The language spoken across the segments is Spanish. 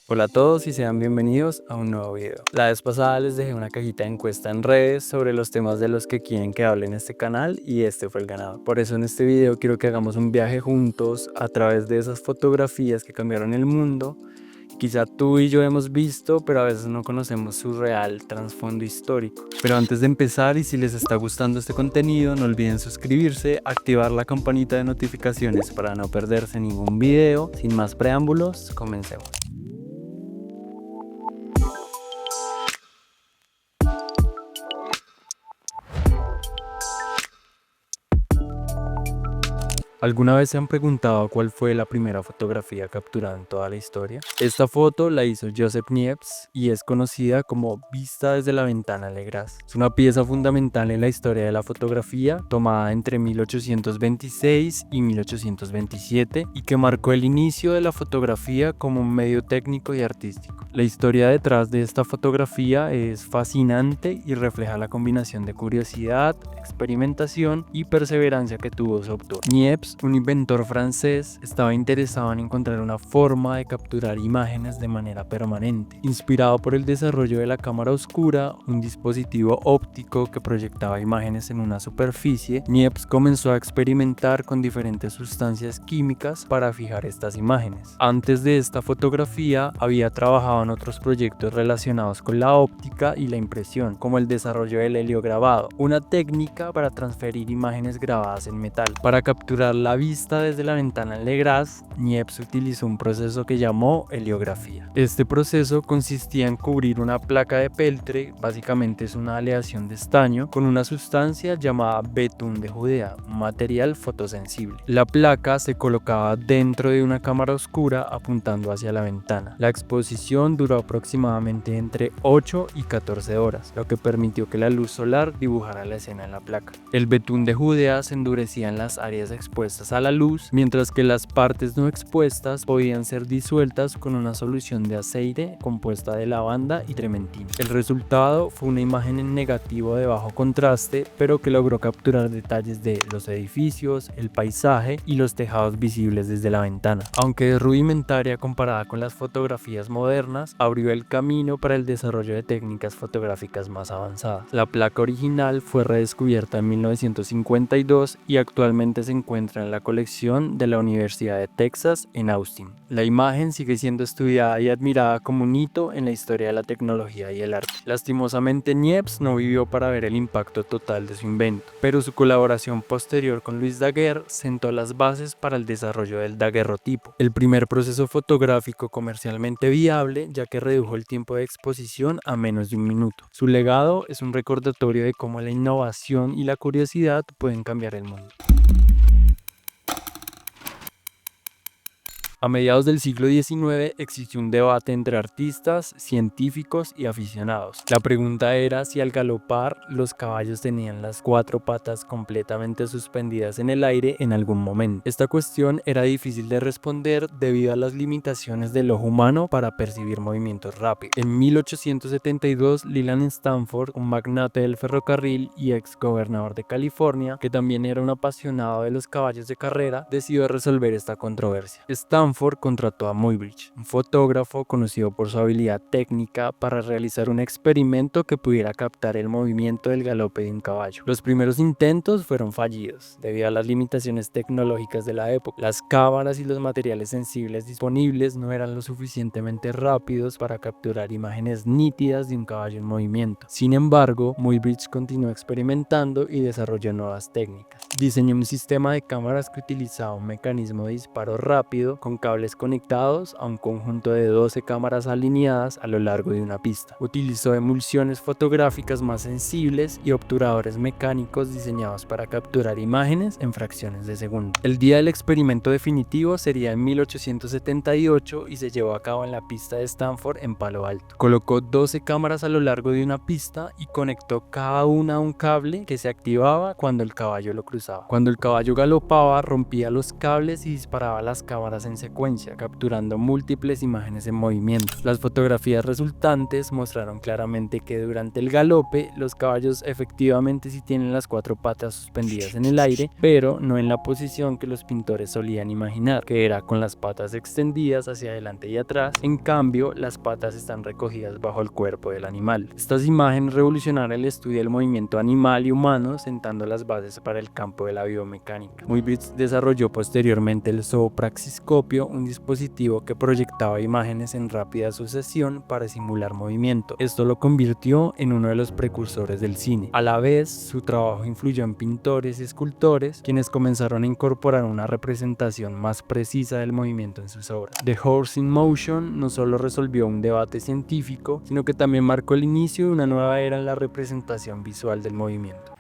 Hola a todos y sean bienvenidos a un nuevo video. La vez pasada les dejé una cajita de encuesta en redes sobre los temas de los que quieren que hable en este canal y este fue el ganador. Por eso en este video quiero que hagamos un viaje juntos a través de esas fotografías que cambiaron el mundo. Quizá tú y yo hemos visto, pero a veces no conocemos su real trasfondo histórico. Pero antes de empezar, y si les está gustando este contenido, no olviden suscribirse, activar la campanita de notificaciones para no perderse ningún video. Sin más preámbulos, comencemos. ¿Alguna vez se han preguntado cuál fue la primera fotografía capturada en toda la historia? Esta foto la hizo Joseph Niepce y es conocida como Vista desde la ventana Legras. Es una pieza fundamental en la historia de la fotografía, tomada entre 1826 y 1827 y que marcó el inicio de la fotografía como un medio técnico y artístico. La historia detrás de esta fotografía es fascinante y refleja la combinación de curiosidad, experimentación y perseverancia que tuvo su autor. Niepce, un inventor francés, estaba interesado en encontrar una forma de capturar imágenes de manera permanente. Inspirado por el desarrollo de la cámara oscura, un dispositivo óptico que proyectaba imágenes en una superficie, Niepce comenzó a experimentar con diferentes sustancias químicas para fijar estas imágenes. Antes de esta fotografía, había trabajado en otros proyectos relacionados con la óptica y la impresión, como el desarrollo del heliograbado, una técnica para transferir imágenes grabadas en metal. Para capturar la vista desde la ventana Legras, Niepce utilizó un proceso que llamó heliografía. Este proceso consistía en cubrir una placa de peltre, básicamente es una aleación de estaño, con una sustancia llamada betún de Judea, un material fotosensible. La placa se colocaba dentro de una cámara oscura apuntando hacia la ventana. La exposición duró aproximadamente entre 8 y 14 horas, lo que permitió que la luz solar dibujara la escena en la placa. El betún de Judea se endurecía en las áreas expuestas a la luz, mientras que las partes no expuestas podían ser disueltas con una solución de aceite compuesta de lavanda y trementina. El resultado fue una imagen en negativo de bajo contraste, pero que logró capturar detalles de los edificios, el paisaje y los tejados visibles desde la ventana. Aunque es rudimentaria comparada con las fotografías modernas, abrió el camino para el desarrollo de técnicas fotográficas más avanzadas. La placa original fue redescubierta en 1952 y actualmente se encuentra en la colección de la Universidad de Texas en Austin. La imagen sigue siendo estudiada y admirada como un hito en la historia de la tecnología y el arte. Lastimosamente, Niepce no vivió para ver el impacto total de su invento, pero su colaboración posterior con Louis Daguerre sentó las bases para el desarrollo del daguerrotipo, el primer proceso fotográfico comercialmente viable, ya que redujo el tiempo de exposición a menos de un minuto. Su legado es un recordatorio de cómo la innovación y la curiosidad pueden cambiar el mundo. A mediados del siglo XIX existió un debate entre artistas, científicos y aficionados. La pregunta era si al galopar los caballos tenían las cuatro patas completamente suspendidas en el aire en algún momento. Esta cuestión era difícil de responder debido a las limitaciones del ojo humano para percibir movimientos rápidos. En 1872, Leland Stanford, un magnate del ferrocarril y ex gobernador de California, que también era un apasionado de los caballos de carrera, decidió resolver esta controversia. Stanford contrató a Muybridge, un fotógrafo conocido por su habilidad técnica para realizar un experimento que pudiera captar el movimiento del galope de un caballo. Los primeros intentos fueron fallidos debido a las limitaciones tecnológicas de la época. Las cámaras y los materiales sensibles disponibles no eran lo suficientemente rápidos para capturar imágenes nítidas de un caballo en movimiento. Sin embargo, Muybridge continuó experimentando y desarrolló nuevas técnicas. Diseñó un sistema de cámaras que utilizaba un mecanismo de disparo rápido con cables conectados a un conjunto de 12 cámaras alineadas a lo largo de una pista. Utilizó emulsiones fotográficas más sensibles y obturadores mecánicos diseñados para capturar imágenes en fracciones de segundo. El día del experimento definitivo sería en 1878 y se llevó a cabo en la pista de Stanford en Palo Alto. Colocó 12 cámaras a lo largo de una pista y conectó cada una a un cable que se activaba cuando el caballo lo cruzaba. Cuando el caballo galopaba, rompía los cables y disparaba las cámaras en secuencia secuencia, capturando múltiples imágenes en movimiento. Las fotografías resultantes mostraron claramente que durante el galope los caballos efectivamente sí tienen las cuatro patas suspendidas en el aire, pero no en la posición que los pintores solían imaginar, que era con las patas extendidas hacia adelante y atrás. En cambio, las patas están recogidas bajo el cuerpo del animal. Estas imágenes revolucionaron el estudio del movimiento animal y humano, sentando las bases para el campo de la biomecánica. Muybridge desarrolló posteriormente el zoopraxiscopio, un dispositivo que proyectaba imágenes en rápida sucesión para simular movimiento. Esto lo convirtió en uno de los precursores del cine. A la vez, su trabajo influyó en pintores y escultores, quienes comenzaron a incorporar una representación más precisa del movimiento en sus obras. The Horse in Motion no solo resolvió un debate científico, sino que también marcó el inicio de una nueva era en la representación visual del movimiento.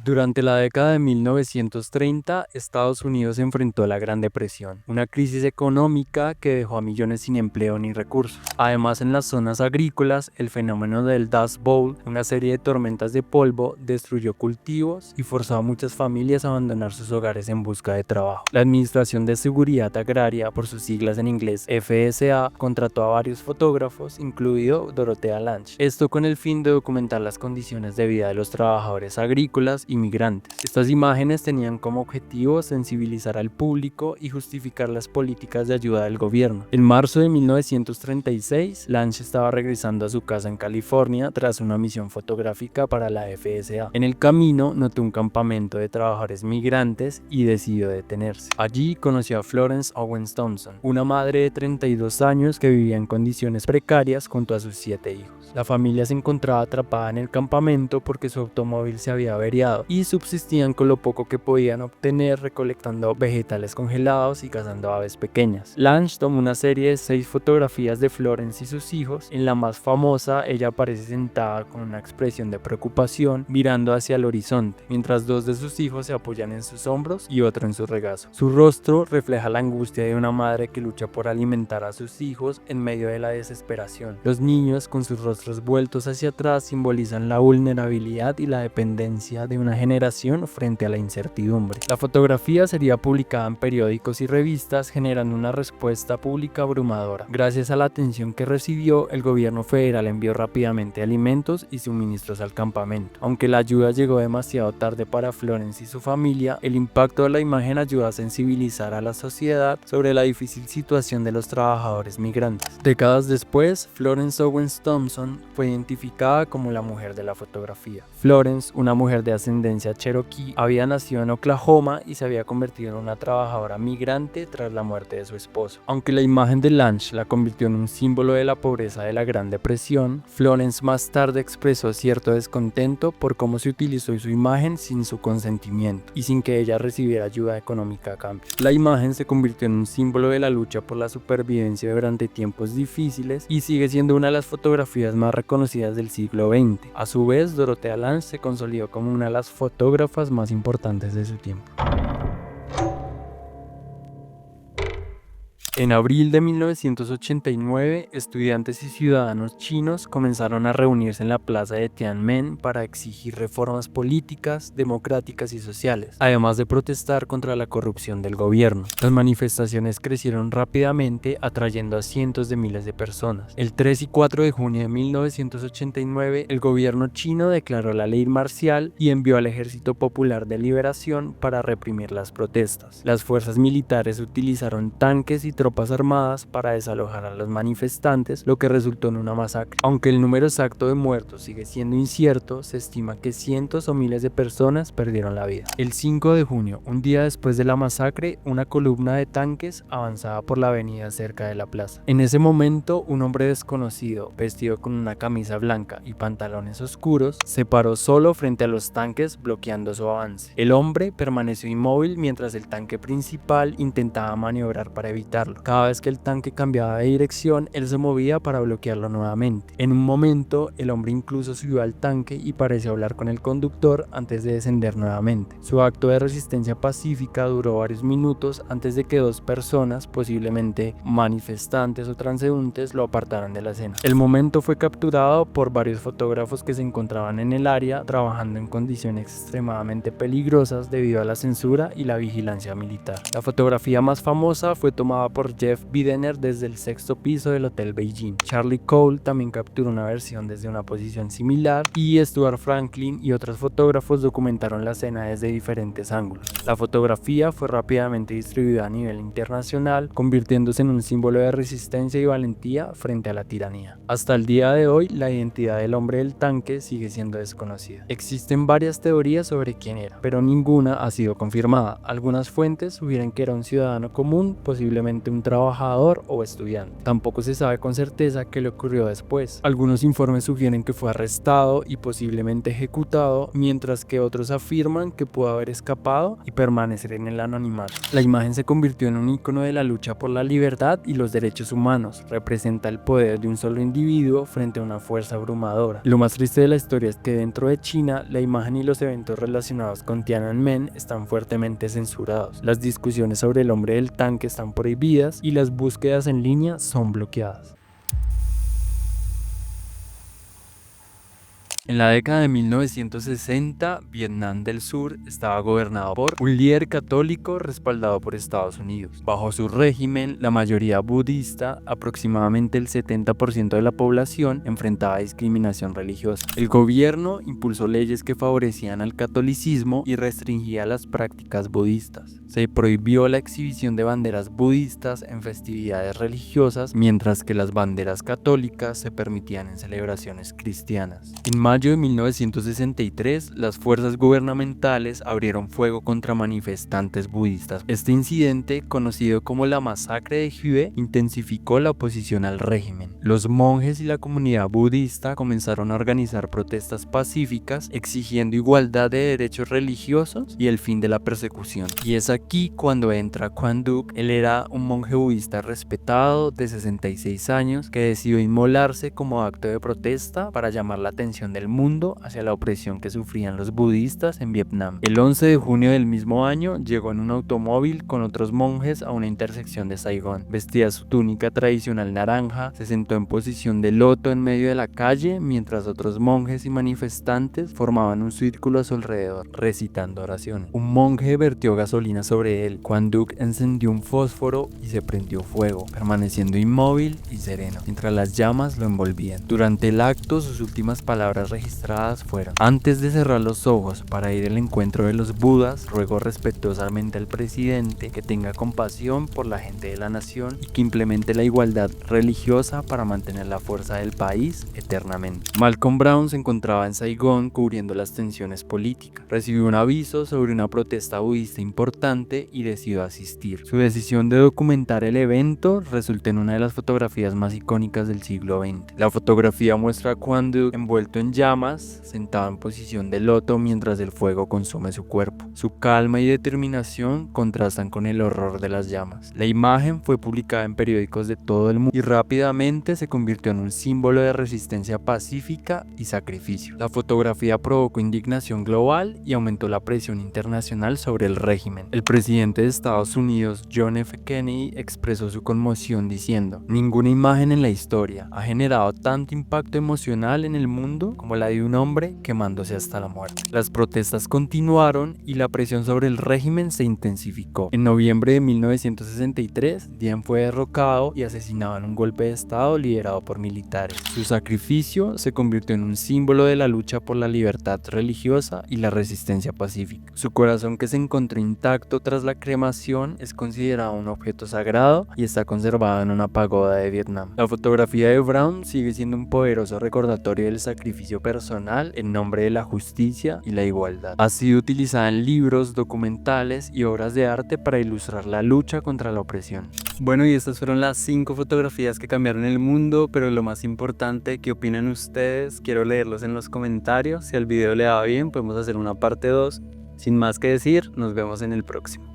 Durante la década de 1930, Estados Unidos enfrentó la Gran Depresión, una crisis económica que dejó a millones sin empleo ni recursos. Además, en las zonas agrícolas, el fenómeno del Dust Bowl, una serie de tormentas de polvo, destruyó cultivos y forzó a muchas familias a abandonar sus hogares en busca de trabajo. La Administración de Seguridad Agraria, por sus siglas en inglés FSA, contrató a varios fotógrafos, incluido Dorothea Lange. Esto con el fin de documentar las condiciones de vida de los trabajadores agrícolas inmigrantes. Estas imágenes tenían como objetivo sensibilizar al público y justificar las políticas de ayuda del gobierno. En marzo de 1936, Lange estaba regresando a su casa en California tras una misión fotográfica para la FSA. En el camino notó un campamento de trabajadores migrantes y decidió detenerse. Allí conoció a Florence Owens Thompson, una madre de 32 años que vivía en condiciones precarias junto a sus 7 hijos. La familia se encontraba atrapada en el campamento porque su automóvil se había averiado y subsistían con lo poco que podían obtener recolectando vegetales congelados y cazando aves pequeñas. Lange tomó una serie de 6 fotografías de Florence y sus hijos. En la más famosa, ella aparece sentada con una expresión de preocupación mirando hacia el horizonte, mientras 2 de sus hijos se apoyan en sus hombros y otro en su regazo. Su rostro refleja la angustia de una madre que lucha por alimentar a sus hijos en medio de la desesperación. Los niños, con sus rostros vueltos hacia atrás, simbolizan la vulnerabilidad y la dependencia de una generación frente a la incertidumbre. La fotografía sería publicada en periódicos y revistas, generando una respuesta pública abrumadora. Gracias a la atención que recibió, el gobierno federal envió rápidamente alimentos y suministros al campamento. Aunque la ayuda llegó demasiado tarde para Florence y su familia, el impacto de la imagen ayudó a sensibilizar a la sociedad sobre la difícil situación de los trabajadores migrantes. Décadas después, Florence Owens Thompson fue identificada como la mujer de la fotografía. Florence, una mujer de ascendencia cherokee, había nacido en Oklahoma y se había convertido en una trabajadora migrante tras la muerte de su esposo. Aunque la imagen de Lange la convirtió en un símbolo de la pobreza de la Gran Depresión, Florence más tarde expresó cierto descontento por cómo se utilizó su imagen sin su consentimiento y sin que ella recibiera ayuda económica a cambio. La imagen se convirtió en un símbolo de la lucha por la supervivencia durante tiempos difíciles y sigue siendo una de las fotografías más reconocidas del siglo XX. A su vez, Dorothea Lange se consolidó como una de las fotógrafas más importantes de su tiempo. En abril de 1989, estudiantes y ciudadanos chinos comenzaron a reunirse en la plaza de Tiananmen para exigir reformas políticas, democráticas y sociales, además de protestar contra la corrupción del gobierno. Las manifestaciones crecieron rápidamente, atrayendo a cientos de miles de personas. El 3 y 4 de junio de 1989, el gobierno chino declaró la ley marcial y envió al Ejército Popular de Liberación para reprimir las protestas. Las fuerzas militares utilizaron tanques y tropas armadas para desalojar a los manifestantes, lo que resultó en una masacre. Aunque el número exacto de muertos sigue siendo incierto, se estima que cientos o miles de personas perdieron la vida. El 5 de junio, un día después de la masacre, una columna de tanques avanzaba por la avenida cerca de la plaza. En ese momento, un hombre desconocido, vestido con una camisa blanca y pantalones oscuros, se paró solo frente a los tanques, bloqueando su avance. El hombre permaneció inmóvil mientras el tanque principal intentaba maniobrar para evitarlo. bloquearlo. Cada vez que el tanque cambiaba de dirección, él se movía para bloquearlo nuevamente. En un momento, el hombre incluso subió al tanque y pareció hablar con el conductor antes de descender nuevamente. Su acto de resistencia pacífica duró varios minutos antes de que dos personas, posiblemente manifestantes o transeúntes, lo apartaran de la escena. El momento fue capturado por varios fotógrafos que se encontraban en el área trabajando en condiciones extremadamente peligrosas debido a la censura y la vigilancia militar. La fotografía más famosa fue tomada por Jeff Bidener desde el sexto piso del Hotel Beijing. Charlie Cole también capturó una versión desde una posición similar y Stuart Franklin y otros fotógrafos documentaron la escena desde diferentes ángulos. La fotografía fue rápidamente distribuida a nivel internacional, convirtiéndose en un símbolo de resistencia y valentía frente a la tiranía. Hasta el día de hoy, la identidad del hombre del tanque sigue siendo desconocida. Existen varias teorías sobre quién era, pero ninguna ha sido confirmada. Algunas fuentes sugieren que era un ciudadano común, posiblemente un trabajador o estudiante. Tampoco se sabe con certeza qué le ocurrió después. Algunos informes sugieren que fue arrestado y posiblemente ejecutado, mientras que otros afirman que pudo haber escapado y permanecer en el anonimato. La imagen se convirtió en un icono de la lucha por la libertad y los derechos humanos. Representa el poder de un solo individuo frente a una fuerza abrumadora. Lo más triste de la historia es que dentro de China, la imagen y los eventos relacionados con Tiananmen están fuertemente censurados. Las discusiones sobre el hombre del tanque están prohibidas y las búsquedas en línea son bloqueadas. En la década de 1960, Vietnam del Sur estaba gobernado por un líder católico respaldado por Estados Unidos. Bajo su régimen, la mayoría budista, aproximadamente el 70% de la población, enfrentaba discriminación religiosa. El gobierno impulsó leyes que favorecían al catolicismo y restringía las prácticas budistas. Se prohibió la exhibición de banderas budistas en festividades religiosas, mientras que las banderas católicas se permitían en celebraciones cristianas. En mayo de 1963, las fuerzas gubernamentales abrieron fuego contra manifestantes budistas. Este incidente, conocido como la masacre de Hue, intensificó la oposición al régimen. Los monjes y la comunidad budista comenzaron a organizar protestas pacíficas exigiendo igualdad de derechos religiosos y el fin de la persecución. Y es aquí cuando entra Quang Duc. Él era un monje budista respetado de 66 años que decidió inmolarse como acto de protesta para llamar la atención del mundo hacia la opresión que sufrían los budistas en Vietnam. El 11 de junio del mismo año llegó en un automóvil con otros monjes a una intersección de Saigón. Vestía su túnica tradicional naranja, se sentó en posición de loto en medio de la calle mientras otros monjes y manifestantes formaban un círculo a su alrededor, recitando oraciones. Un monje vertió gasolina sobre él. Quang Duc encendió un fósforo y se prendió fuego, permaneciendo inmóvil y sereno, mientras las llamas lo envolvían. Durante el acto, sus últimas palabras registradas fueron: antes de cerrar los ojos para ir al encuentro de los budas, ruego respetuosamente al presidente que tenga compasión por la gente de la nación y que implemente la igualdad religiosa para mantener la fuerza del país eternamente. Malcolm Brown se encontraba en Saigón cubriendo las tensiones políticas. Recibió un aviso sobre una protesta budista importante y decidió asistir. Su decisión de documentar el evento resultó en una de las fotografías más icónicas del siglo XX. La fotografía muestra a Quang Duc envuelto en llamas, sentado en posición de loto mientras el fuego consume su cuerpo. Su calma y determinación contrastan con el horror de las llamas. La imagen fue publicada en periódicos de todo el mundo y rápidamente se convirtió en un símbolo de resistencia pacífica y sacrificio. La fotografía provocó indignación global y aumentó la presión internacional sobre el régimen. El presidente de Estados Unidos, John F. Kennedy, expresó su conmoción diciendo: ninguna imagen en la historia ha generado tanto impacto emocional en el mundo como la de un hombre quemándose hasta la muerte. Las protestas continuaron y la presión sobre el régimen se intensificó. En noviembre de 1963, Diem fue derrocado y asesinado en un golpe de estado liderado por militares. Su sacrificio se convirtió en un símbolo de la lucha por la libertad religiosa y la resistencia pacífica. Su corazón, que se encontró intacto tras la cremación, es considerado un objeto sagrado y está conservado en una pagoda de Vietnam. La fotografía de Brown sigue siendo un poderoso recordatorio del sacrificio personal en nombre de la justicia y la igualdad. Ha sido utilizada en libros, documentales y obras de arte para ilustrar la lucha contra la opresión. Bueno, y estas fueron las 5 fotografías que cambiaron el mundo, pero lo más importante, ¿qué opinan ustedes? Quiero leerlos en los comentarios. Si al video le va bien, podemos hacer una parte 2. Sin más que decir, nos vemos en el próximo.